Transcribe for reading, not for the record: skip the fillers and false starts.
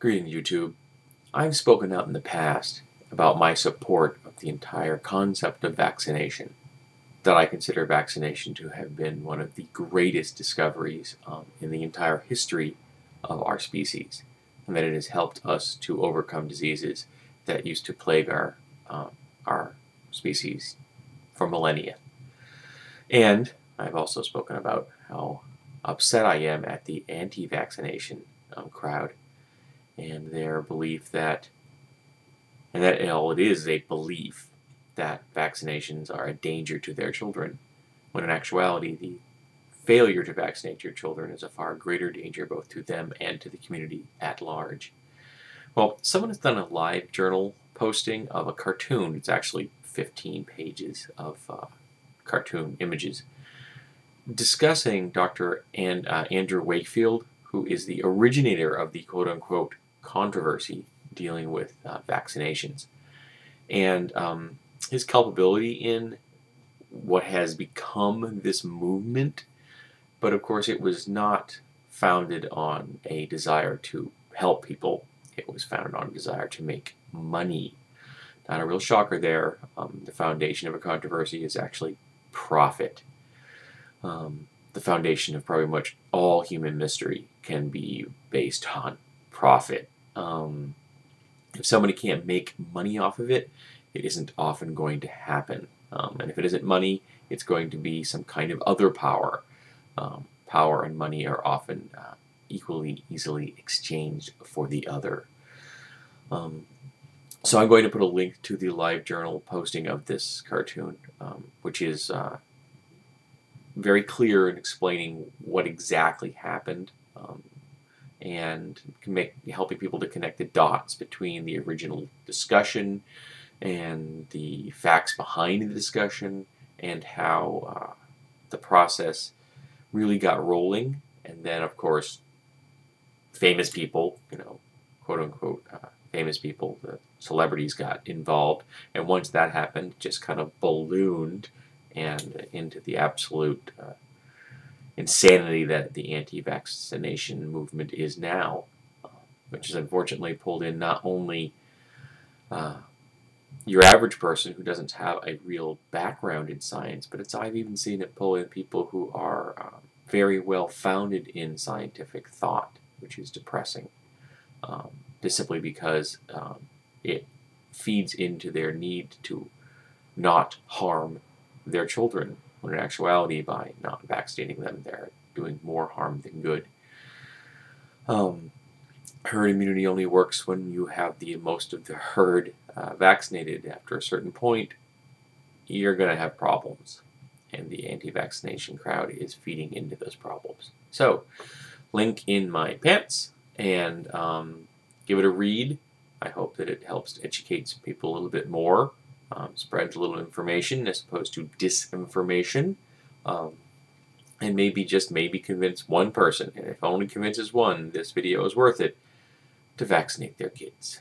Greetings, YouTube. I've spoken out in the past about my support of the entire concept of vaccination, that I consider vaccination to have been one of the greatest discoveries in the entire history of our species, and that it has helped us to overcome diseases that used to plague our species for millennia. And I've also spoken about how upset I am at the anti-vaccination crowd and their belief that, all it is a belief that vaccinations are a danger to their children, when in actuality the failure to vaccinate your children is a far greater danger both to them and to the community at large. Well, someone has done a live journal posting of a cartoon. It's actually 15 pages of cartoon images discussing Dr. Andrew Wakefield, who is the originator of the quote-unquote controversy dealing with vaccinations, and his culpability in what has become this movement. But of course it was not founded on a desire to help people. It was founded on a desire to make money. Not a real shocker there. The foundation of a controversy is actually profit. The foundation of probably much all human mystery can be based on profit. If somebody can't make money off of it, it isn't often going to happen. And if it isn't money, it's going to be some kind of other power. Power and money are often equally easily exchanged for the other. So I'm going to put a link to the live journal posting of this cartoon, which is very clear in explaining what exactly happened, and helping people to connect the dots between the original discussion and the facts behind the discussion, and how the process really got rolling. And then, of course, famous people, quote-unquote famous people, the celebrities got involved. And once that happened, it just kind of ballooned and into the absolute insanity that the anti-vaccination movement is now, which has unfortunately pulled in not only your average person who doesn't have a real background in science, but I've even seen it pull in people who are very well founded in scientific thought, which is depressing, just simply because it feeds into their need to not harm their children, when in actuality, by not vaccinating them, they're doing more harm than good. Herd immunity only works when you have the most of the herd vaccinated. After a certain point, you're going to have problems, and the anti-vaccination crowd is feeding into those problems. So, link in my pants, and give it a read. I hope that it helps to educate some people a little bit more. Spreads a little information as opposed to disinformation, and maybe convince one person, and if only convinces one, this video is worth it, to vaccinate their kids.